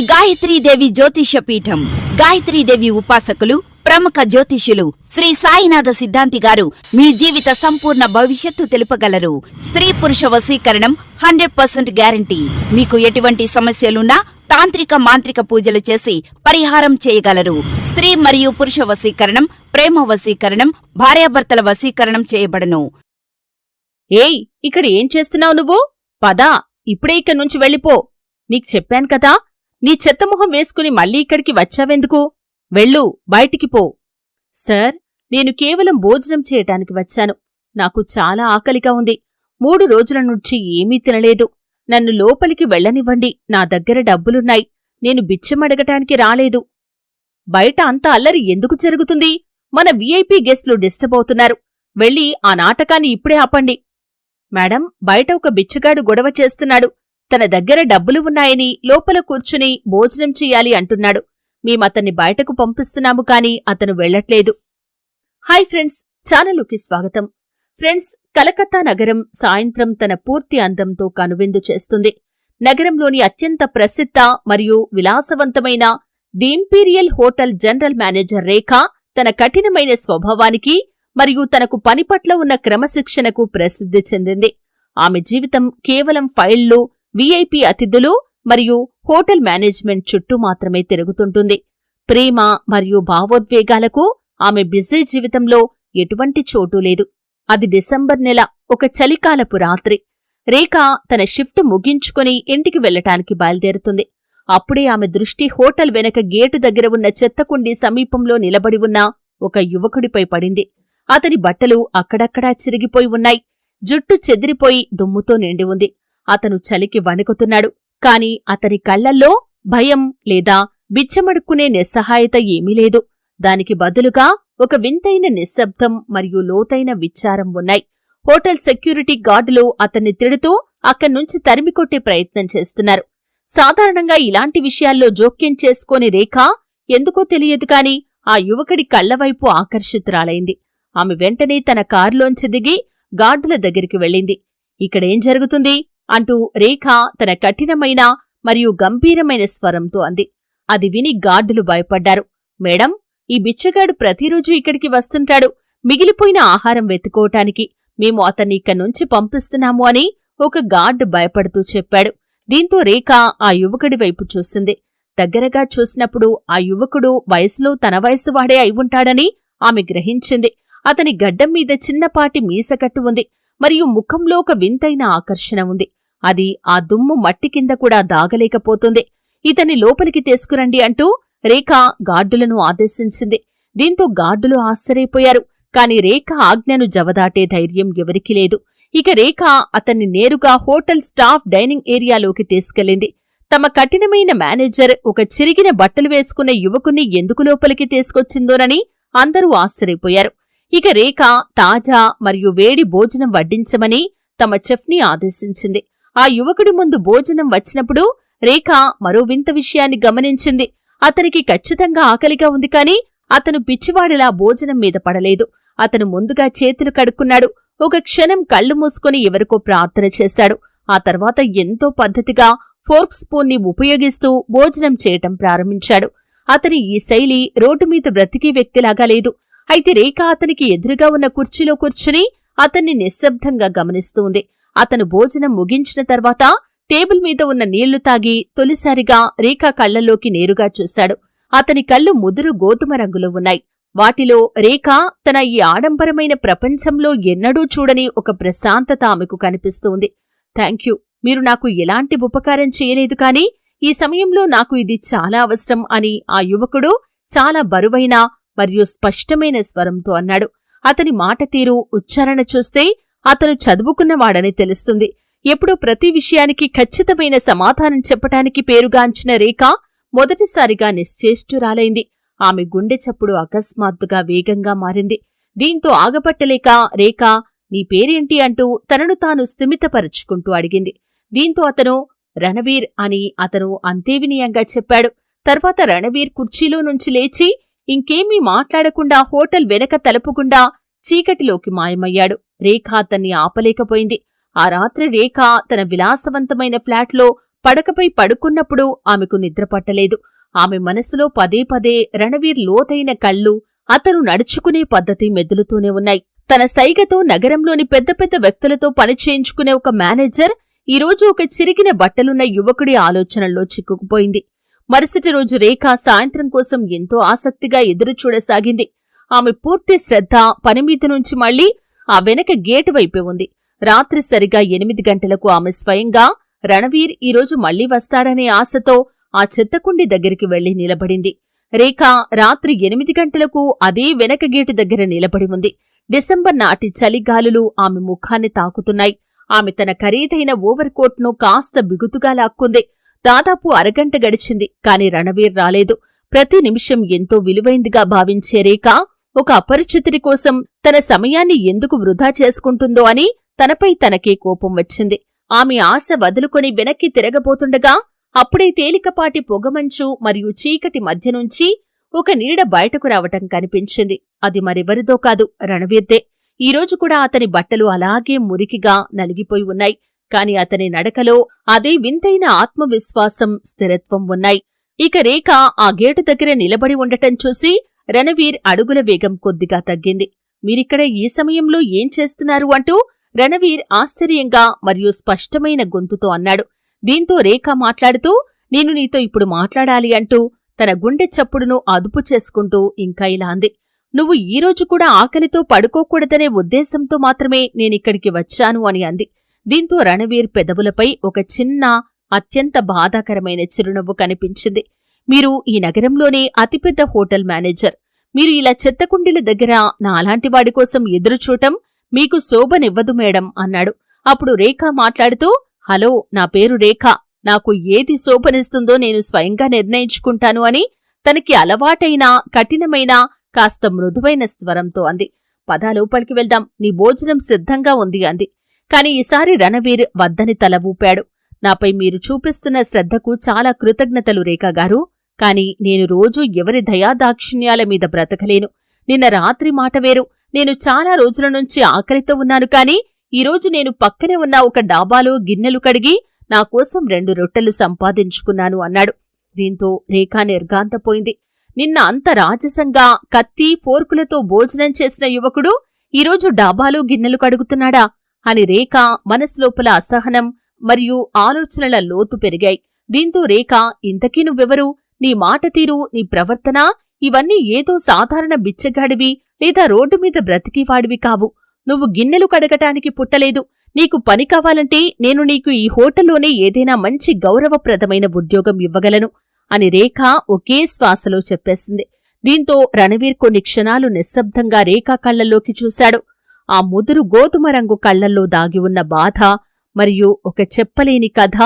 గాయత్రీదేవి జ్యోతిష పీఠం. గాయత్రీదేవి ఉపాసకులు, ప్రముఖ జ్యోతిష్యులు శ్రీ సాయినాథ సిద్ధాంతి గారు మీ జీవిత సంపూర్ణ భవిష్యత్తు తెలుపగలరు. స్త్రీ పురుష వశీకరణం 100% గ్యారంటీ. మీకు ఎటువంటి సమస్యలున్నా తాంత్రిక మాంత్రిక పూజలు చేసి పరిహారం చేయగలరు. స్త్రీ మరియు పురుష వశీకరణం, ప్రేమ వశీకరణం, భార్యాభర్తల వశీకరణం చేయబడను. ఏయ్, ఇక్కడ ఏం చేస్తున్నావు నువ్వు? పదా, ఇప్పుడే ఇక్కడి నుంచి వెళ్ళిపో. నీకు చెప్పాను కదా, నీ చెత్తమొహం వేసుకుని మళ్ళీ ఇక్కడికి వచ్చావెందుకు? వెళ్ళు, బయటికి పో. సార్, నేను కేవలం భోజనం చేయటానికి వచ్చాను. నాకు చాలా ఆకలిగా ఉంది. 3 రోజుల నుంచి ఏమీ తినలేదు. నన్ను లోపలికి వెళ్ళనివ్వండి. నా దగ్గర డబ్బులున్నాయి. నేను బిచ్చమడగటానికి రాలేదు. బయట అంత అల్లరి ఎందుకు జరుగుతుంది? మన వీఐపీ గెస్ట్లు డిస్టర్బ్ అవుతున్నారు. వెళ్ళి ఆ నాటకాన్ని ఇప్పుడే ఆపండి. మేడం, బయట ఒక బిచ్చగాడు గొడవ చేస్తున్నాడు. తన దగ్గర డబ్బులు ఉన్నాయని లోపల కూర్చుని భోజనం చెయ్యాలి అంటున్నాడు. మేమతన్ని బయటకు పంపిస్తున్నాము కాని అతను వెళ్లట్లేదు. హాయ్ ఫ్రెండ్స్, ఛానలుకి స్వాగతం. ఫ్రెండ్స్, కలకత్తా నగరం సాయంత్రం తన పూర్తి అందంతో కనువిందు చేస్తుంది. నగరంలోని అత్యంత ప్రసిద్ధ మరియు విలాసవంతమైన the Imperial hotel general manager Rekha తన కఠినమైన స్వభావానికి మరియు తనకు పని పట్ల ఉన్న క్రమశిక్షణకు ప్రసిద్ధి చెందింది. ఆమె జీవితం కేవలం ఫైళ్లు, వీఐపీ అతిథులు మరియు హోటల్ మేనేజ్మెంట్ చుట్టూ మాత్రమే తిరుగుతుంటుంది. ప్రేమ మరియు భావోద్వేగాలకు ఆమె బిజీ జీవితంలో ఎటువంటి చోటు లేదు. అది డిసెంబర్ నెల, ఒక చలికాలపు రాత్రి. రేఖ తన షిఫ్ట్ ముగించుకుని ఇంటికి వెళ్లటానికి బయలుదేరుతుంది. అప్పుడే ఆమె దృష్టి హోటల్ వెనక గేటు దగ్గర ఉన్న చెత్తకుండీ సమీపంలో నిలబడి ఉన్న ఒక యువకుడిపై పడింది. అతని బట్టలు అక్కడక్కడా చిరిగిపోయి ఉన్నాయి. జుట్టు చెదిరిపోయి దుమ్ముతో నిండి ఉంది. అతను చలికి వణుకుతున్నాడు. కాని అతని కళ్లల్లో భయం లేదా బిచ్చమడుక్కునే నిస్సహాయత ఏమీ లేదు. దానికి బదులుగా ఒక వింతైన నిశ్శబ్దం మరియు లోతైన విచారం ఉన్నాయి. హోటల్ సెక్యూరిటీ గార్డులు అతన్ని తిడుతూ అక్కడ్నుంచి తరిమికొట్టే ప్రయత్నం చేస్తున్నారు. సాధారణంగా ఇలాంటి విషయాల్లో జోక్యం చేసుకోని రేఖ ఎందుకో తెలియదు కాని ఆ యువకుడి కళ్లవైపు ఆకర్షితురాలైంది. ఆమె వెంటనే తన కారులోంచి దిగి గార్డుల దగ్గరికి వెళ్ళింది. ఇక్కడేం జరుగుతుంది అంటూ రేఖ తన కఠినమైన మరియు గంభీరమైన స్వరంతో అంది. అది విని గార్డులు భయపడ్డారు. మేడం, ఈ బిచ్చగాడు ప్రతిరోజూ ఇక్కడికి వస్తుంటాడు మిగిలిపోయిన ఆహారం వెతుకోవటానికి. మేము అతన్ని ఇక్కడ్నుంచి పంపిస్తున్నాము అని ఒక గార్డు భయపడుతూ చెప్పాడు. దీంతో రేఖ ఆ యువకుడి వైపు చూసింది. దగ్గరగా చూసినప్పుడు ఆ యువకుడు వయసులో తన వయసువాడే అయివుంటాడని ఆమె గ్రహించింది. అతని గడ్డం మీద చిన్నపాటి మీసకట్టు ఉంది మరియు ముఖంలో ఒక వింతైన ఆకర్షణ ఉంది. అది ఆ దుమ్ము మట్టి కింద కూడా దాగలేకపోతుంది. ఇతన్ని లోపలికి తీసుకురండి అంటూ రేఖ గార్డులను ఆదేశించింది. దీంతో గార్డులు ఆశ్చర్యపోయారు. కాని రేఖ ఆజ్ఞను జవదాటే ధైర్యం ఎవరికీ లేదు. ఇక రేఖ అతన్ని నేరుగా హోటల్ స్టాఫ్ డైనింగ్ ఏరియాలోకి తీసుకెళ్లింది. తమ కఠినమైన మేనేజర్ ఒక చిరిగిన బట్టలు వేసుకునే యువకుని ఎందుకు లోపలికి తీసుకొచ్చిందోనని అందరూ ఆశ్చర్యపోయారు. ఇక రేఖ తాజా మరియు వేడి భోజనం వడ్డించమని తమ చెఫ్ని ఆదేశించింది. ఆ యువకుడి ముందు భోజనం వచ్చినప్పుడు రేఖ మరో వింత విషయాన్ని గమనించింది. అతనికి ఖచ్చితంగా ఆకలిగా ఉంది కాని అతను పిచ్చివాడిలా భోజనం మీద పడలేదు. అతను ముందుగా చేతులు కడుక్కున్నాడు. ఒక క్షణం కళ్లు మూసుకుని ఎవరికో ప్రార్థన చేశాడు. ఆ తర్వాత ఎంతో పద్ధతిగా ఫోర్క్ స్పూన్ని ఉపయోగిస్తూ భోజనం చేయటం ప్రారంభించాడు. అతని ఈ శైలి రోడ్డుమీద బ్రతికే వ్యక్తిలాగా లేదు. అయితే రేఖ అతనికి ఎదురుగా ఉన్న కుర్చీలో కూర్చుని అతన్ని నిశ్శబ్దంగా గమనిస్తూ ఉంది. అతను భోజనం ముగించిన తర్వాత టేబుల్ మీద ఉన్న నీళ్లు తాగి తొలిసారిగా రేఖ కళ్లలోకి నేరుగా చూశాడు. అతని కళ్ళు ముదురు గోధుమ రంగులో ఉన్నాయి. వాటిలో రేఖ తన ఈ ఆడంబరమైన ప్రపంచంలో ఎన్నడూ చూడని ఒక ప్రశాంతత ఆమెకు కనిపిస్తుంది. థాంక్యూ, మీరు నాకు ఎలాంటి ఉపకారం చేయలేదు కాని ఈ సమయంలో నాకు ఇది చాలా అవసరం అని ఆ యువకుడు చాలా బరువైన మరియు స్పష్టమైన స్వరంతో అన్నాడు. అతని మాట తీరు, ఉచ్చారణ చూస్తే అతను చదువుకున్నవాడని తెలుస్తుంది. ఎప్పుడూ ప్రతి విషయానికి ఖచ్చితమైన సమాధానం చెప్పటానికి పేరుగాంచిన రేఖ మొదటిసారిగా నిశ్చేష్టురాలైంది. ఆమె గుండె చప్పుడు అకస్మాత్తుగా వేగంగా మారింది. దీంతో ఆగపట్టలేక రేఖ, నీ పేరేంటి అంటూ తనను తాను స్థిమితపరుచుకుంటూ అడిగింది. దీంతో అతను రణవీర్ అని అతను అంతే వినయంగా చెప్పాడు. తర్వాత రణవీర్ కుర్చీలో నుంచి లేచి ఇంకేమీ మాట్లాడకుండా హోటల్ వెనక తలుపుకుండా చీకటిలోకి మాయమయ్యాడు. రేఖ అతన్ని ఆపలేకపోయింది. ఆ రాత్రి రేఖ తన విలాసవంతమైన ఫ్లాట్లో పడకపై పడుకున్నప్పుడు ఆమెకు నిద్రపట్టలేదు. ఆమె మనసులో పదే పదే రణవీర్ లోతైన కళ్ళు, అతను నడుచుకునే పద్ధతి మెదులుతూనే ఉన్నాయి. తన సైగతో నగరంలోని పెద్ద పెద్ద వ్యక్తులతో పనిచేయించుకునే ఒక మేనేజర్ ఈరోజు ఒక చిరిగిన బట్టలున్న యువకుడి ఆలోచనల్లో చిక్కుకుపోయింది. మరుసటి రోజు రేఖ సాయంత్రం కోసం ఎంతో ఆసక్తిగా ఎదురుచూడసాగింది. ఆమె పూర్తి శ్రద్ధ పనిమీద నుంచి మళ్లీ ఆ వెనక గేటు వైపే ఉంది. రాత్రి సరిగా 8 గంటలకు ఆమె స్వయంగా రణవీర్ ఈరోజు మళ్లీ వస్తాడనే ఆశతో ఆ చెత్తకుండి దగ్గరికి వెళ్లి నిలబడింది. రేఖ రాత్రి 8 గంటలకు అదే వెనక గేటు దగ్గర నిలబడి ఉంది. డిసెంబర్ నాటి చలిగాలులు ఆమె ముఖాన్ని తాకుతున్నాయి. ఆమె తన ఖరీదైన ఓవర్ కోట్ను కాస్త బిగుతుగా లాక్కుంది. దాదాపు అరగంట గడిచింది, కాని రణవీర్ రాలేదు. ప్రతి నిమిషం ఎంతో విలువైందిగా భావించే రేఖ ఒక అపరిచితుడి కోసం తన సమయాన్ని ఎందుకు వృధా చేసుకుంటుందో అని తనపై తనకే కోపం వచ్చింది. ఆమె ఆశ వదులుకొని వెనక్కి తిరగబోతుండగా అప్పుడే తేలికపాటి పొగమంచు మరియు చీకటి మధ్యనుంచి ఒక నీడ బయటకు రావటం కనిపించింది. అది మరెవరిదో కాదు, రణవీర్దే. ఈరోజు కూడా అతని బట్టలు అలాగే మురికిగా నలిగిపోయి ఉన్నాయి. కాని అతని నడకలో అదే వింతైన ఆత్మవిశ్వాసం, స్థిరత్వం ఉన్నాయి. ఇక రేఖ ఆ గేటు దగ్గర నిలబడి ఉండటం చూసి రణవీర్ అడుగుల వేగం కొద్దిగా తగ్గింది. మీరిక్కడ ఈ సమయంలో ఏం చేస్తున్నారు అంటూ రణవీర్ ఆశ్చర్యంగా మరియు స్పష్టమైన గొంతుతో అన్నాడు. దీంతో రేఖ మాట్లాడుతూ, నేను నీతో ఇప్పుడు మాట్లాడాలి అంటూ తన గుండె చప్పుడును అదుపు చేసుకుంటూ ఇంకా ఇలా అంది. నువ్వు ఈరోజు కూడా ఆకలితో పడుకోకూడదనే ఉద్దేశంతో మాత్రమే నేనిక్కడికి వచ్చాను అని అంది. దీంతో రణవీర్ పెదవులపై ఒక చిన్న, అత్యంత బాధాకరమైన చిరునవ్వు కనిపించింది. మీరు ఈ నగరంలోనే అతిపెద్ద హోటల్ మేనేజర్. మీరు ఇలా చెత్తకుండీల దగ్గర నాలాంటివాడి కోసం ఎదురుచూటం మీకు శోభనివ్వదు మేడం అన్నాడు. అప్పుడు రేఖ మాట్లాడుతూ, హలో, నా పేరు రేఖ. నాకు ఏది శోభనిస్తుందో నేను స్వయంగా నిర్ణయించుకుంటాను అని తనకి అలవాటైన కఠినమైన కాస్త మృదువైన స్వరంతో అంది. పద లోపలికి వెళ్దాం, నీ భోజనం సిద్ధంగా ఉంది అంది. కాని ఈసారి రణవీర్ వద్దని తల ఊపాడు. నాపై మీరు చూపిస్తున్న శ్రద్ధకు చాలా కృతజ్ఞతలు రేఖాగారు. కాని నేను రోజూ ఎవరి దయాదాక్షిణ్యాల మీద బ్రతకలేను. నిన్న రాత్రి మాట వేరు. నేను చాలా రోజుల నుంచి ఆకలితో ఉన్నాను, కాని ఈరోజు నేను పక్కనే ఉన్న ఒక డాబాలో గిన్నెలు కడిగి నాకోసం 2 రొట్టెలు సంపాదించుకున్నాను అన్నాడు. దీంతో రేఖ నిర్ఘాంతపోయింది. నిన్న అంత రాజసంగా కత్తి, ఫోర్కులతో భోజనం చేసిన యువకుడు ఈరోజు డాబాలో గిన్నెలు కడుగుతున్నాడా అని రేఖ మనసులోపల అసహనం మరియు ఆలోచనల లోతు పెరిగాయి. దీంతో రేఖ, ఇంతకీ నువ్వెవరు? నీ మాట తీరు, నీ ప్రవర్తన ఇవన్నీ ఏదో సాధారణ బిచ్చగాడివి లేదా రోడ్డు మీద బ్రతికివాడివి కావు. నువ్వు గిన్నెలు కడగటానికి పుట్టలేదు. నీకు పని కావాలంటే నేను నీకు ఈ హోటల్లోనే ఏదైనా మంచి గౌరవప్రదమైన ఉద్యోగం ఇవ్వగలను అని రేఖ ఒకే శ్వాసలో చెప్పేసింది. దీంతో రణవీర్ కొన్ని క్షణాలు నిశ్శబ్దంగా రేఖ కళ్లల్లోకి చూశాడు. ఆ ముదురు గోధుమ రంగు కళ్లల్లో దాగి ఉన్న బాధ మరియు ఒక చెప్పలేని కథ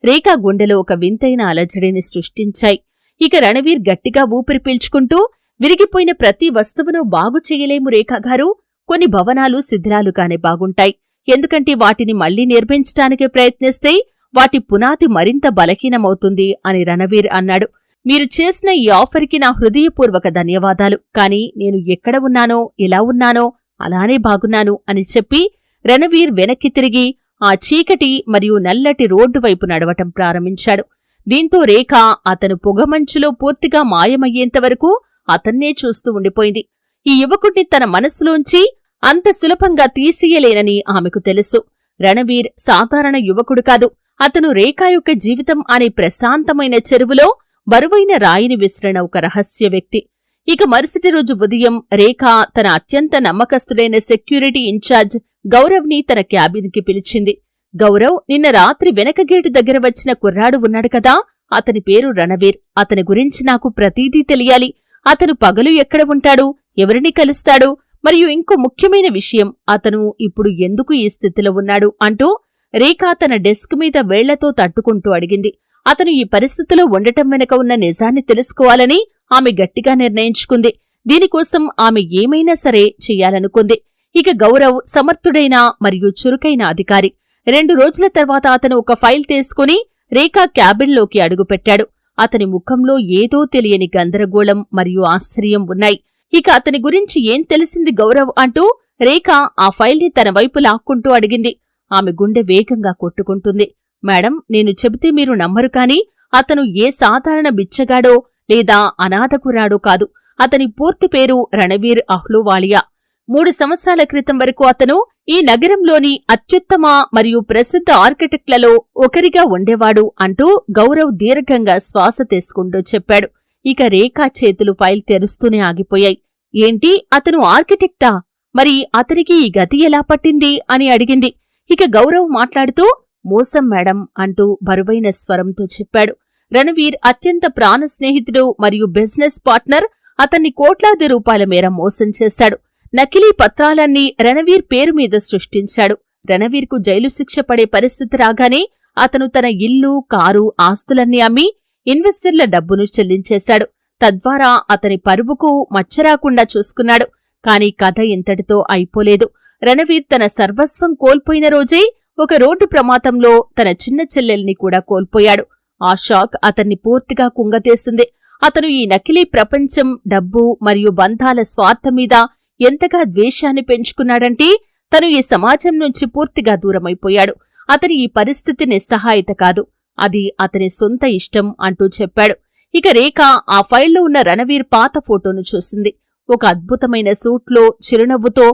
రేఖ గుండెలో ఒక వింతైన అలజడిని సృష్టించాయి. ఇక రణవీర్ గట్టిగా ఊపిరి పీల్చుకుంటూ, విరిగిపోయిన ప్రతి వస్తువును బాగు చెయ్యలేము రేఖాగారు. కొన్ని భవనాలు శిథిలాలుగానే బాగుంటాయి. ఎందుకంటే వాటిని మళ్లీ నిర్మించటానికే ప్రయత్నిస్తే వాటి పునాది మరింత బలహీనమవుతుంది అని రణవీర్ అన్నాడు. మీరు చేసిన ఈ ఆఫర్కి నా హృదయపూర్వక ధన్యవాదాలు. కాని నేను ఎక్కడ ఉన్నానో, ఎలా ఉన్నానో అలానే బాగున్నాను అని చెప్పి రణవీర్ వెనక్కి తిరిగి ఆ చీకటి మరియు నల్లటి రోడ్డు వైపు నడవటం ప్రారంభించాడు. దీంతో రేఖ అతను పొగమంచులో పూర్తిగా మాయమయ్యేంతవరకు అతన్నే చూస్తూ ఉండిపోయింది. ఈ యువకుడిని తన మనస్సులోంచి అంత సులభంగా తీసియలేనని ఆమెకు తెలుసు. రణవీర్ సాధారణ యువకుడు కాదు. అతను రేఖ యొక్క జీవితం అనే ప్రశాంతమైన చెరువులో బరువైన రాయిని విసిరిన ఒక రహస్య వ్యక్తి. ఇక మరుసటి రోజు ఉదయం రేఖ తన అత్యంత నమ్మకస్తుడైన సెక్యూరిటీ ఇన్ఛార్జ్ గౌరవ్ని తన క్యాబిన్కి పిలిచింది. గౌరవ్, నిన్న రాత్రి వెనక గేటు దగ్గర వచ్చిన కుర్రాడు ఉన్నాడు కదా, అతని పేరు రణవీర్. అతని గురించి నాకు ప్రతీదీ తెలియాలి. అతను పగలు ఎక్కడ ఉంటాడు, ఎవరిని కలుస్తాడు, మరియు ఇంకో ముఖ్యమైన విషయం, అతను ఇప్పుడు ఎందుకు ఈ స్థితిలో ఉన్నాడు అంటూ రేఖ తన డెస్క్ మీద వేళ్లతో తట్టుకుంటూ అడిగింది. అతను ఈ పరిస్థితిలో ఉండటం వెనక ఉన్న నిజాన్ని తెలుసుకోవాలని ఆమె గట్టిగా నిర్ణయించుకుంది. దీనికోసం ఆమె ఏమైనా సరే చెయ్యాలనుకుంది. ఇక గౌరవ్ సమర్థుడైన మరియు చురుకైన అధికారి. 2 రోజుల తర్వాత అతను ఒక ఫైల్ తీసుకుని రేఖ క్యాబిన్లోకి అడుగుపెట్టాడు. అతని ముఖంలో ఏదో తెలియని గందరగోళం మరియు ఆశ్చర్యం ఉన్నాయి. ఇక అతని గురించి ఏం తెలిసింది గౌరవ్ అంటూ రేఖ ఆ ఫైల్ని తన వైపు లాక్కుంటూ అడిగింది. ఆమె గుండె వేగంగా కొట్టుకుంటుంది. మేడం, నేను చెబితే మీరు నమ్మరు కాని అతను ఏ సాధారణ బిచ్చగాడో లేదా అనాథకురాడో కాదు. అతని పూర్తి పేరు రణవీర్ అహ్లూవాలియా. 3 సంవత్సరాల క్రితం వరకు అతను ఈ నగరంలోని అత్యుత్తమ మరియు ప్రసిద్ధ ఆర్కిటెక్ట్లలో ఒకరిగా ఉండేవాడు అంటూ గౌరవ్ దీర్ఘంగా శ్వాస తీసుకుంటూ చెప్పాడు. ఇక రేఖా చేతులు ఫైల్ తెరుస్తూనే ఆగిపోయాయి. ఏంటి, అతను ఆర్కిటెక్టా? మరి అతనికి ఈ గతి ఎలా పట్టింది అని అడిగింది. ఇక గౌరవ్ మాట్లాడుతూ, మోసం మేడం అంటూ బరువైన స్వరంతో చెప్పాడు. రణవీర్ అత్యంత ప్రాణ స్నేహితుడు మరియు బిజినెస్ పార్ట్నర్ అతన్ని కోట్లాది రూపాయల మేర మోసం చేశాడు. నకిలీ పత్రాలన్నీ రణవీర్ పేరు మీద సృష్టించాడు. రణవీర్కు జైలు శిక్ష పడే పరిస్థితి రాగానే అతను తన ఇల్లు, కారు, ఆస్తులన్నీ అమ్మి ఇన్వెస్టర్ల డబ్బును చెల్లించేశాడు. తద్వారా అతని పరువుకు మచ్చరాకుండా చూసుకున్నాడు. కాని కథ ఇంతటితో అయిపోలేదు. రణవీర్ తన సర్వస్వం కోల్పోయిన రోజే ఒక రోడ్డు ప్రమాదంలో తన చిన్న చెల్లెల్ని కూడా కోల్పోయాడు. ఆ షాక్ అతన్ని పూర్తిగా కుంగతేసింది. అతను ఈ నకిలీ ప్రపంచం, డబ్బు మరియు బంధాల స్వార్థం మీద ఎంతగా ద్వేషాన్ని పెంచుకున్నాడంటే తను ఈ సమాజం నుంచి పూర్తిగా దూరమైపోయాడు. అతని ఈ పరిస్థితి నిస్సహాయత కాదు, అది అతని సొంత ఇష్టం అంటూ చెప్పాడు. ఇక రేఖ ఆ ఫైల్లో ఉన్న రణవీర్ పాత ఫోటోను చూసింది. ఒక అద్భుతమైన సూట్లో, చిరునవ్వుతో,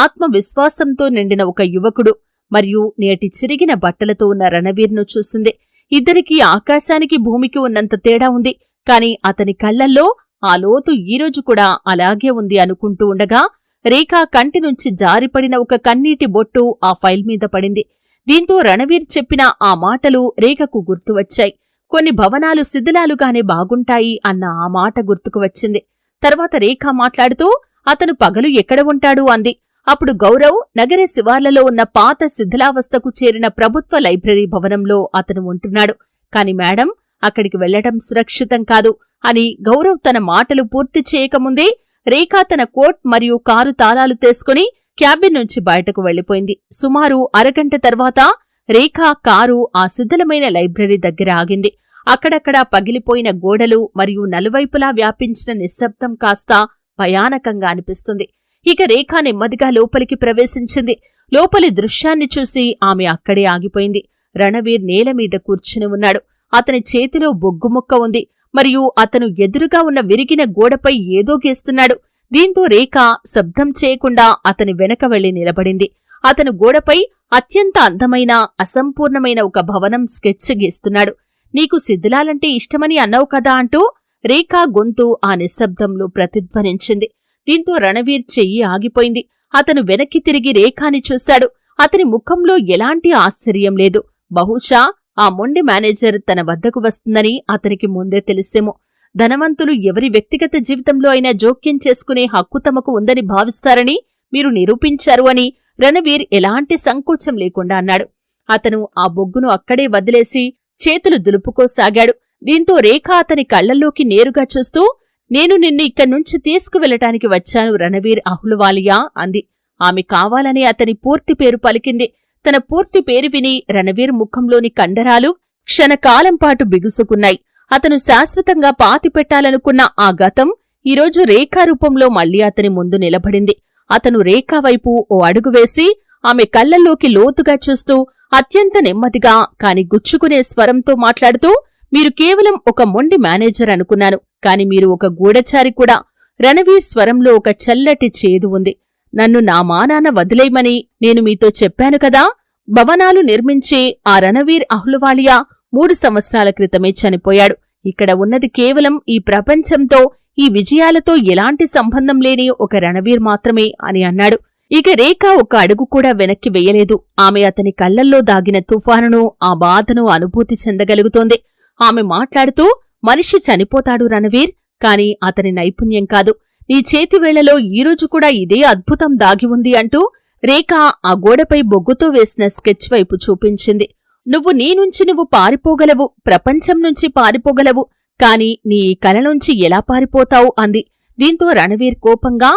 ఆత్మవిశ్వాసంతో నిండిన ఒక యువకుడు మరియు నేటి చిరిగిన బట్టలతో ఉన్న రణవీర్ను చూసింది. ఇద్దరికీ ఆకాశానికి భూమికి ఉన్నంత తేడా ఉంది. కాని అతని కళ్లల్లో ఆ లోతు ఈరోజు కూడా అలాగే ఉంది అనుకుంటూ ఉండగా రేఖ కంటి నుంచి జారిపడిన ఒక కన్నీటి బొట్టు ఆ ఫైల్ మీద పడింది. దీంతో రణవీర్ చెప్పిన ఆ మాటలు రేఖకు గుర్తువచ్చాయి. కొన్ని భవనాలు శిథిలాలుగానే బాగుంటాయి అన్న ఆ మాట గుర్తుకు వచ్చింది. తర్వాత రేఖ మాట్లాడుతూ, అతను పగలు ఎక్కడ ఉంటాడు అంది. అప్పుడు గౌరవ్ నగర శివార్లలో ఉన్న పాత శిథిలావస్థకు చేరిన ప్రభుత్వ లైబ్రరీ భవనంలో అతను ఉంటున్నాడు. కాని మేడం, అక్కడికి వెళ్లడం సురక్షితం కాదు అని గౌరవ్ తన మాటలు పూర్తి చేయకముందే రేఖ తన కోట్ మరియు కారు తాళాలు తీసుకుని క్యాబిన్ నుంచి బయటకు వెళ్లిపోయింది. సుమారు అరగంట తర్వాత రేఖ కారు ఆ శిథిలమైన లైబ్రరీ దగ్గర ఆగింది. అక్కడక్కడా పగిలిపోయిన గోడలు మరియు నలువైపులా వ్యాపించిన నిశ్శబ్దం కాస్త భయానకంగా అనిపిస్తుంది. ఇక రేఖ నెమ్మదిగా లోపలికి ప్రవేశించింది. లోపలి దృశ్యాన్ని చూసి ఆమె అక్కడే ఆగిపోయింది. రణవీర్ నేలమీద కూర్చుని ఉన్నాడు. అతని చేతిలో బొగ్గుముక్క ఉంది మరియు అతను ఎదురుగా ఉన్న విరిగిన గోడపై ఏదో గీస్తున్నాడు. దీంతో రేఖ శబ్దం చేయకుండా అతని వెనక వెళ్లి నిలబడింది. అతను గోడపై అత్యంత అందమైన, అసంపూర్ణమైన ఒక భవనం స్కెచ్ గీస్తున్నాడు. నీకు శిథిలాలంటే ఇష్టమని అన్నావు కదా అంటూ రేఖ గొంతు ఆ నిశ్శబ్దంలో ప్రతిధ్వనించింది. దీంతో రణవీర్ చెయ్యి ఆగిపోయింది. అతను వెనక్కి తిరిగి రేఖాని చూశాడు. అతని ముఖంలో ఎలాంటి ఆశ్చర్యం లేదు. బహుశా ఆ మొండి మేనేజర్ తన వద్దకు వస్తుందని అతనికి ముందే తెలిసేమో. ధనవంతులు ఎవరి వ్యక్తిగత జీవితంలో అయినా జోక్యం చేసుకునే హక్కు తమకు ఉందని భావిస్తారని మీరు నిరూపించారు అని రణవీర్ ఎలాంటి సంకోచం లేకుండా అన్నాడు. అతను ఆ బొగ్గును అక్కడే వదిలేసి చేతులు దులుపుకోసాగాడు. దీంతో రేఖ అతని కళ్లల్లోకి నేరుగా చూస్తూ, నేను నిన్ను ఇక్కడ్నుంచి తీసుకువెళ్లటానికి వచ్చాను రణవీర్ అహ్లూవాలియా అంది. ఆమె కావాలని అతని పూర్తి పేరు పలికింది. తన పూర్తి పేరు విని రణవీర్ ముఖంలోని కండరాలు క్షణకాలంపాటు బిగుసుకున్నాయి. అతను శాశ్వతంగా పాతిపెట్టాలనుకున్న ఆ గతం ఈరోజు రేఖా రూపంలో మళ్లీ అతని ముందు నిలబడింది. అతను రేఖా వైపు ఓ అడుగు వేసి ఆమె కళ్లల్లోకి లోతుగా చూస్తూ అత్యంత నెమ్మదిగా కాని గుచ్చుకునే స్వరంతో మాట్లాడుతూ, మీరు కేవలం ఒక మొండి మేనేజర్ అనుకున్నాను, కాని మీరు ఒక గూఢచారి కూడా. రణవీర్ స్వరంలో ఒక చల్లటి చేదు ఉంది. నన్ను నా మానాన వదిలేయమని నేను మీతో చెప్పాను కదా. భవనాలు నిర్మించే ఆ రణవీర్ అహ్లూవాలియా 3 సంవత్సరాల క్రితమే చనిపోయాడు. ఇక్కడ ఉన్నది కేవలం ఈ ప్రపంచంతో, ఈ విజయాలతో ఎలాంటి సంబంధం లేని ఒక రణవీర్ మాత్రమే అని అన్నాడు. ఇక రేఖ ఒక అడుగు కూడా వెనక్కి వెయ్యలేదు. ఆమె అతని కళ్లల్లో దాగిన తుఫానును, ఆ బాధను అనుభూతి చెందగలుగుతోంది. ఆమె మాట్లాడుతూ, మనిషి చనిపోతాడు రణవీర్, కాని అతని నైపుణ్యం కాదు. నీ చేతివేళ్లలో ఈరోజు కూడా ఇదే అద్భుతం దాగి ఉంది అంటూ రేఖ ఆ గోడపై బొగ్గుతో వేసిన స్కెచ్ వైపు చూపించింది. నువ్వు నీ నుంచి నువ్వు పారిపోగలవు, ప్రపంచం నుంచి పారిపోగలవు, కాని నీ కల నుంచి ఎలా పారిపోతావు అంది. దీంతో రణవీర్ కోపంగా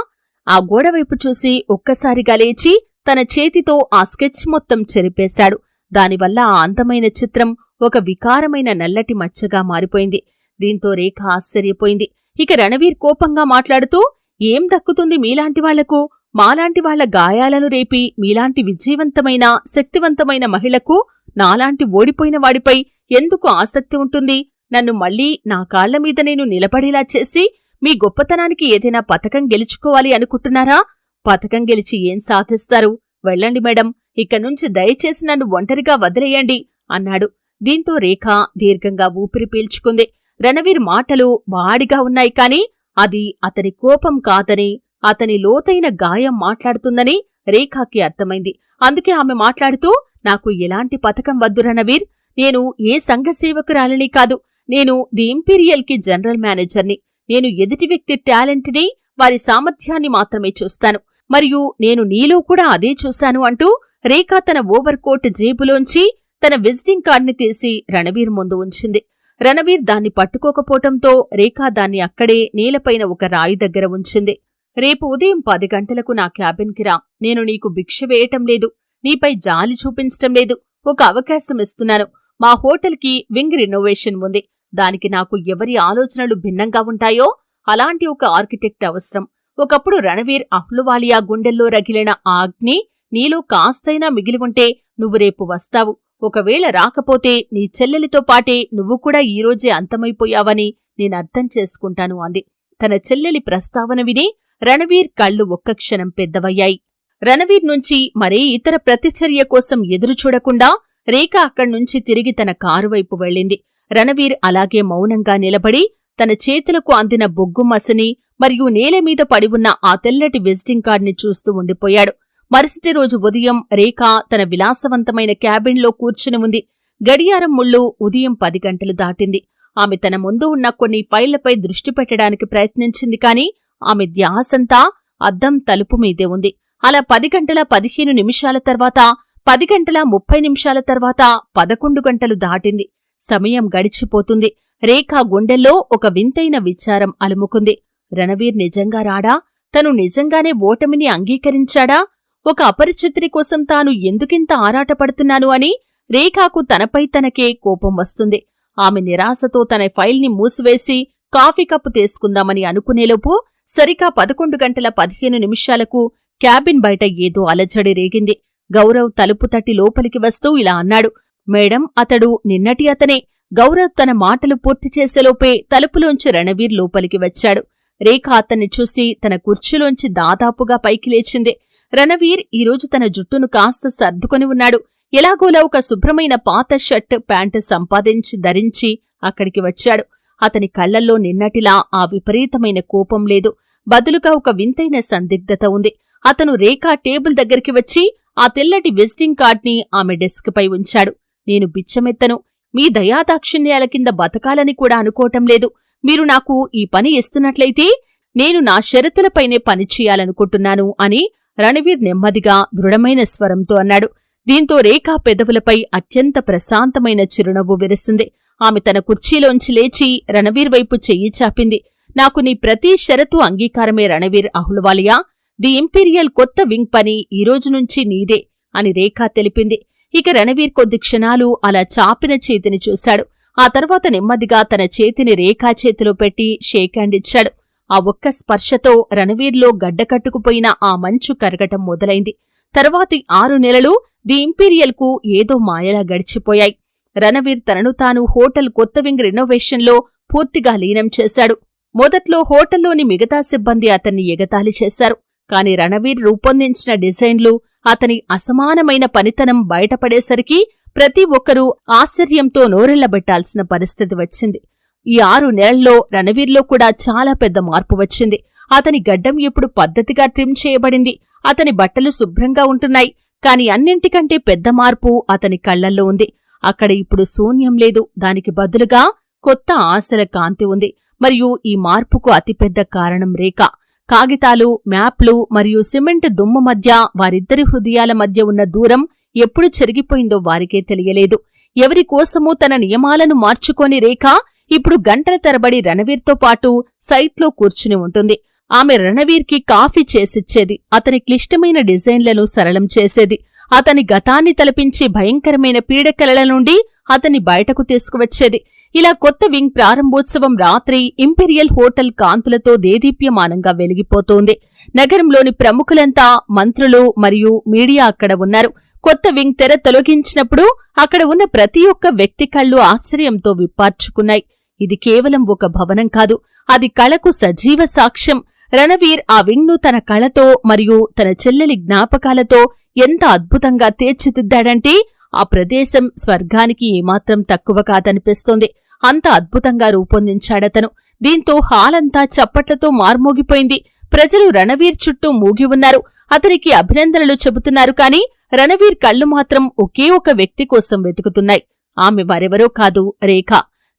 ఆ గోడవైపు చూసి ఒక్కసారిగా లేచి తన చేతితో ఆ స్కెచ్ మొత్తం చెరిపేశాడు. దానివల్ల ఆ అందమైన చిత్రం ఒక వికారమైన నల్లటి మచ్చగా మారిపోయింది. దీంతో రేఖ ఆశ్చర్యపోయింది. ఇక రణవీర్ కోపంగా మాట్లాడుతూ, ఏం దక్కుతుంది మీలాంటి వాళ్లకు? మాలాంటి వాళ్ల గాయాలను రేపి మీలాంటి విజయవంతమైన, శక్తివంతమైన మహిళకు నాలాంటి ఓడిపోయిన వాడిపై ఎందుకు ఆసక్తి ఉంటుంది? నన్ను మళ్ళీ నా కాళ్ల మీద నేను నిలబడేలా చేసి మీ గొప్పతనానికి ఏదైనా పతకం గెలుచుకోవాలి అనుకుంటున్నారా? పతకం గెలిచి ఏం సాధిస్తారు? వెళ్ళండి మేడం, ఇకనుంచి దయచేసి నన్ను ఒంటరిగా వదిలేయండి అన్నాడు. దీంతో రేఖ దీర్ఘంగా ఊపిరి పీల్చుకుంది. రణవీర్ మాటలు వాడిగా ఉన్నాయి కాని అది అతని కోపం కాదని, అతని లోతైన గాయం మాట్లాడుతుందని రేఖకి అర్థమైంది. అందుకే ఆమె మాట్లాడుతూ, నాకు ఎలాంటి పతకం వద్దు రణవీర్. నేను ఏ సంఘ సేవకురాలిని కాదు. నేను ది ఇంపీరియల్ కి జనరల్ మేనేజర్ని. నేను ఎదుటి వ్యక్తి టాలెంట్ని, వారి సామర్థ్యాన్ని మాత్రమే చూస్తాను. మరియు నేను నీలో కూడా అదే చూశాను అంటూ రేఖ తన ఓవర్ కోట్ జేబులోంచి తన విజిటింగ్ కార్డ్ని తీసి రణవీర్ ముందు ఉంచింది. రణవీర్ దాన్ని పట్టుకోకపోవటంతో రేఖ దాన్ని అక్కడే నేలపైన ఒక రాయి దగ్గర ఉంచింది. రేపు ఉదయం 10 గంటలకు నా క్యాబిన్కి రా. నేను నీకు భిక్ష వేయటం లేదు, నీపై జాలి చూపించటం లేదు. ఒక అవకాశం ఇస్తున్నాను. మా హోటల్కి వింగ్ రినోవేషన్ ఉంది. దానికి నాకు ఎవరి ఆలోచనలు భిన్నంగా ఉంటాయో అలాంటి ఒక ఆర్కిటెక్ట్ అవసరం. ఒకప్పుడు రణవీర్ అహ్లువాలియా గుండెల్లో రగిలిన ఆ అగ్ని నీలో కాస్తైనా మిగిలి ఉంటే నువ్వు రేపు వస్తావు. ఒకవేళ రాకపోతే నీ చెల్లెలితో పాటే నువ్వు కూడా ఈరోజే అంతమైపోయావని నేనర్థం చేసుకుంటాను అంది. తన చెల్లెలి ప్రస్తావన విని రణవీర్ కళ్ళు ఒక్క క్షణం పెద్దవయ్యాయి. రణవీర్ నుంచి మరే ఇతర ప్రతిచర్య కోసం ఎదురుచూడకుండా రేఖ అక్కడ్నుంచి తిరిగి తన కారు వైపు వెళ్ళింది. రణవీర్ అలాగే మౌనంగా నిలబడి తన చేతులకు అందిన బొగ్గు మసిని మరియు నేలమీద పడివున్న ఆ తెల్లటి విజిటింగ్ కార్డ్ని చూస్తూ ఉండిపోయాడు. మరుసటి రోజు ఉదయం రేఖ తన విలాసవంతమైన క్యాబిన్లో కూర్చుని ఉంది. గడియారం ముళ్ళు ఉదయం 10 గంటలు దాటింది. ఆమె తన ముందు ఉన్న కొన్ని ఫైళ్లపై దృష్టి పెట్టడానికి ప్రయత్నించింది కాని ఆమె ధ్యాసంతా అద్దం తలుపు మీదే ఉంది. అలా 10 గంటల 15 నిమిషాల తర్వాత, 10 గంటల 30 నిమిషాల తర్వాత 11 గంటలు దాటింది. సమయం గడిచిపోతుంది. రేఖ గుండెల్లో ఒక వింతైన విచారం అలుముకుంది. రణవీర్ నిజంగా రాడా? తను నిజంగానే ఓటమిని అంగీకరించాడా? ఒక అపరిచితుడి కోసం తాను ఎందుకింత ఆరాటపడుతున్నాను అని రేఖకు తనపై తనకే కోపం వస్తుంది. ఆమె నిరాశతో తన ఫైల్ని మూసివేసి కాఫీ కప్పు తీసుకుందామని అనుకునేలోపు సరిగా 11 గంటల 15 నిమిషాలకు క్యాబిన్ బయట ఏదో అలజడి రేగింది. గౌరవ్ తలుపు తట్టి లోపలికి వస్తూ ఇలా అన్నాడు. మేడం, అతడు నిన్నటి అతనే. గౌరవ్ తన మాటలు పూర్తి చేసేలోపే తలుపులోంచి రణవీర్ లోపలికి వచ్చాడు. రేఖ అతన్ని చూసి తన కుర్చీలోంచి దాదాపుగా పైకి లేచింది. రణవీర్ ఈరోజు తన జుట్టును కాస్త సర్దుకొని ఉన్నాడు. ఎలాగోలా ఒక శుభ్రమైన పాత షర్ట్ ప్యాంటు సంపాదించి ధరించి అక్కడికి వచ్చాడు. అతని కళ్లల్లో నిన్నటిలా ఆ విపరీతమైన కోపం లేదు. బదులుగా ఒక వింతైన సందిగ్ధత ఉంది. అతను రేఖ టేబుల్ దగ్గరికి వచ్చి ఆ తెల్లటి విజిటింగ్ కార్డ్ని ఆమె డెస్క్ పై ఉంచాడు. నేను బిచ్చమెత్తను. మీ దయాదాక్షిణ్యాల కింద బతకాలని కూడా అనుకోవటం లేదు. మీరు నాకు ఈ పని ఇస్తున్నట్లయితే నేను నా షరతులపైనే పనిచేయాలనుకుంటున్నాను అని రణవీర్ నెమ్మదిగా దృఢమైన స్వరంతో అన్నాడు. దీంతో రేఖ పెదవులపై అత్యంత ప్రశాంతమైన చిరునవ్వు విరిసింది. ఆమె తన కుర్చీలోంచి లేచి రణవీర్ వైపు చెయ్యి చాపింది. నాకు నీ ప్రతి షరతు అంగీకారమే రణవీర్ అహ్లువాలియా. ది ఇంపీరియల్ కొత్త వింగ్ పని ఈరోజు నుంచి నీదే అని రేఖ తెలిపింది. ఇక రణవీర్ కొద్ది క్షణాలు అలా చాపిన చేతిని చూశాడు. ఆ తర్వాత నెమ్మదిగా తన చేతిని రేఖా చేతిలో పెట్టి షేక్ హ్యాండ్ ఇచ్చాడు. ఆ ఒక్క స్పర్శతో రణవీర్లో గడ్డకట్టుకుపోయిన ఆ మంచు కరగటం మొదలైంది. తర్వాతి 6 నెలలు ది ఇంపీరియల్ కు ఏదో మాయలా గడిచిపోయాయి. రణవీర్ తనను తాను హోటల్ కొత్త వింగ్ రినోవేషన్లో పూర్తిగా లీనం చేశాడు. మొదట్లో హోటల్లోని మిగతా సిబ్బంది అతన్ని ఎగతాళి చేశారు. కాని రణవీర్ రూపొందించిన డిజైన్లు, అతని అసమానమైన పనితనం బయటపడేసరికి ప్రతి ఒక్కరూ ఆశ్చర్యంతో నోరెళ్లబెట్టాల్సిన పరిస్థితి వచ్చింది. ఈ 6 నెలల్లో రణవీర్లో కూడా చాలా పెద్ద మార్పు వచ్చింది. అతని గడ్డం ఇప్పుడు పద్ధతిగా ట్రిమ్ చేయబడింది. అతని బట్టలు శుభ్రంగా ఉంటున్నాయి. కాని అన్నింటికంటే పెద్ద మార్పు అతని కళ్లల్లో ఉంది. అక్కడ ఇప్పుడు శూన్యం లేదు. దానికి బదులుగా కొత్త ఆశల కాంతి ఉంది. మరియు ఈ మార్పుకు అతిపెద్ద కారణం రేఖ. కాగితాలు, మ్యాప్లు మరియు సిమెంట్ దుమ్ము మధ్య వారిద్దరి హృదయాల మధ్య ఉన్న దూరం ఎప్పుడు చెరిగిపోయిందో వారికే తెలియలేదు. ఎవరికోసమూ తన నియమాలను మార్చుకోని రేఖ ఇప్పుడు గంటల తరబడి రణవీర్తో పాటు సైట్లో కూర్చుని ఉంటుంది. ఆమె రణవీర్కి కాఫీ చేసిచ్చేది. అతని క్లిష్టమైన డిజైన్లను సరళం చేసేది. అతని గతాన్ని తలపించి భయంకరమైన పీడకలల నుండి అతన్ని బయటకు తీసుకువచ్చేది. ఇలా కొత్త వింగ్ ప్రారంభోత్సవం రాత్రి ఇంపీరియల్ హోటల్ కాంతులతో దేదీప్యమానంగా వెలిగిపోతోంది. నగరంలోని ప్రముఖులంతా, మంత్రులు మరియు మీడియా అక్కడ ఉన్నారు. కొత్త వింగ్ తెర తొలగించినప్పుడు అక్కడ ఉన్న ప్రతి ఒక్క వ్యక్తి కళ్ళు ఆశ్చర్యంతో విప్పార్చుకున్నాయి. ఇది కేవలం ఒక భవనం కాదు, అది కళకు సజీవ సాక్ష్యం. రణవీర్ ఆ వింగ్ ను తన కళతో మరియు తన చెల్లెలి జ్ఞాపకాలతో ఎంత అద్భుతంగా తీర్చిదిద్దాడంటే ఆ ప్రదేశం స్వర్గానికి ఏమాత్రం తక్కువ కాదనిపిస్తోంది. అంత అద్భుతంగా రూపొందించాడతను. దీంతో హాలంతా చప్పట్లతో మార్మోగిపోయింది. ప్రజలు రణవీర్ చుట్టూ మూగి ఉన్నారు. అతనికి అభినందనలు చెబుతున్నారు. కాని రణవీర్ కళ్ళు మాత్రం ఒకే ఒక వ్యక్తి కోసం వెతుకుతున్నాయి. ఆమె మరెవరో కాదు, రేఖ.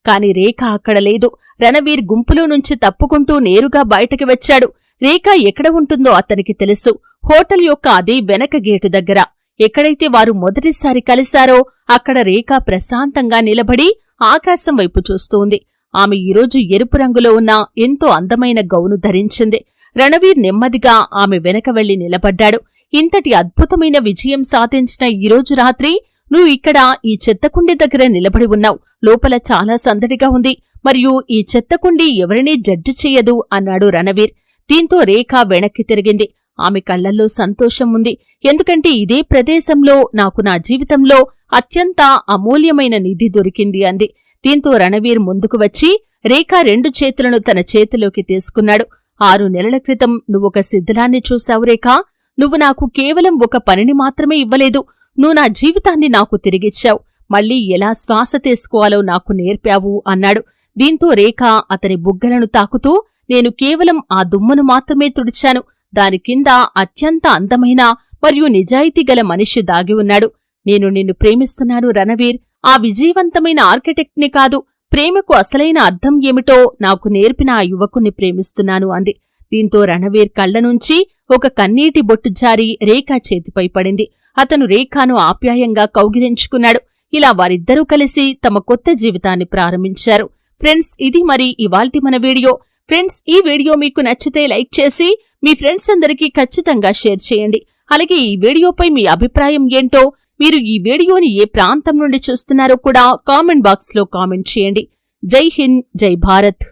కాని రేఖ అక్కడ లేదు. రణవీర్ గుంపులో నుంచి తప్పుకుంటూ నేరుగా బయటకి వచ్చాడు. రేఖ ఎక్కడ ఉంటుందో అతనికి తెలుసు. హోటల్ యొక్క అదే వెనక గేటు దగ్గర. ఎక్కడైతే వారు మొదటిసారి కలిశారో అక్కడ రేఖ ప్రశాంతంగా నిలబడి ఆకాశం వైపు చూస్తోంది. ఆమె ఈరోజు ఎరుపు రంగులో ఉన్న ఎంతో అందమైన గౌను ధరించింది. రణవీర్ నెమ్మదిగా ఆమె వెనక వెళ్లి నిలబడ్డాడు. ఇంతటి అద్భుతమైన విజయం సాధించిన ఈరోజు రాత్రి నువ్వు ఇక్కడ ఈ చెత్తకుండీ దగ్గర నిలబడి ఉన్నావు. లోపల చాలా సందడిగా ఉంది మరియు ఈ చెత్తకుండీ ఎవరినీ జడ్జి చెయ్యదు అన్నాడు రణవీర్. దీంతో రేఖ వెనక్కి తిరిగింది. ఆమె కళ్లల్లో సంతోషం ఉంది. ఎందుకంటే ఇదే ప్రదేశంలో నాకు నా జీవితంలో అత్యంత అమూల్యమైన నిధి దొరికింది అంది. దీంతో రణవీర్ ముందుకు వచ్చి రేఖ 2 చేతులను తన చేతిలోకి తీసుకున్నాడు. 6 నెలల క్రితం నువ్వొక శిథిలాన్ని చూశావు రేఖా. నువ్వు నాకు కేవలం ఒక పనిని మాత్రమే ఇవ్వలేదు, నువ్వు నా జీవితాన్ని నాకు తిరిగిచ్చావు. మళ్లీ ఎలా శ్వాస తీసుకోవాలో నాకు నేర్పావు అన్నాడు. దీంతో రేఖ అతని బుగ్గలను తాకుతూ, నేను కేవలం ఆ దుమ్మును మాత్రమే తుడిచాను. దాని కింద అత్యంత అందమైన మరియు నిజాయితీగల మనిషి దాగి ఉన్నాడు. నేను నిన్ను ప్రేమిస్తున్నాను రణవీర్. ఆ విజయవంతమైన ఆర్కిటెక్ట్ని కాదు, ప్రేమకు అసలైన అర్థం ఏమిటో నాకు నేర్పిన ఆ యువకుని ప్రేమిస్తున్నాను అంది. దీంతో రణవీర్ కళ్లనుంచి ఒక కన్నీటి బొట్టు జారి రేఖ చేతిపై పడింది. అతను రేఖను ఆప్యాయంగా కౌగిలించుకున్నాడు. ఇలా వారిద్దరూ కలిసి తమ కొత్త జీవితాన్ని ప్రారంభించారు. ఫ్రెండ్స్, ఇది మరి ఇవాల్టి మన వీడియో. ఫ్రెండ్స్, ఈ వీడియో మీకు నచ్చితే లైక్ చేసి మీ ఫ్రెండ్స్ అందరికీ ఖచ్చితంగా షేర్ చేయండి. అలాగే ఈ వీడియోపై మీ అభిప్రాయం ఏంటో, మీరు ఈ వీడియోని ఏ ప్రాంతం నుండి చూస్తున్నారో కూడా కామెంట్ బాక్స్లో కామెంట్ చేయండి. జై హింద్, జై భారత్.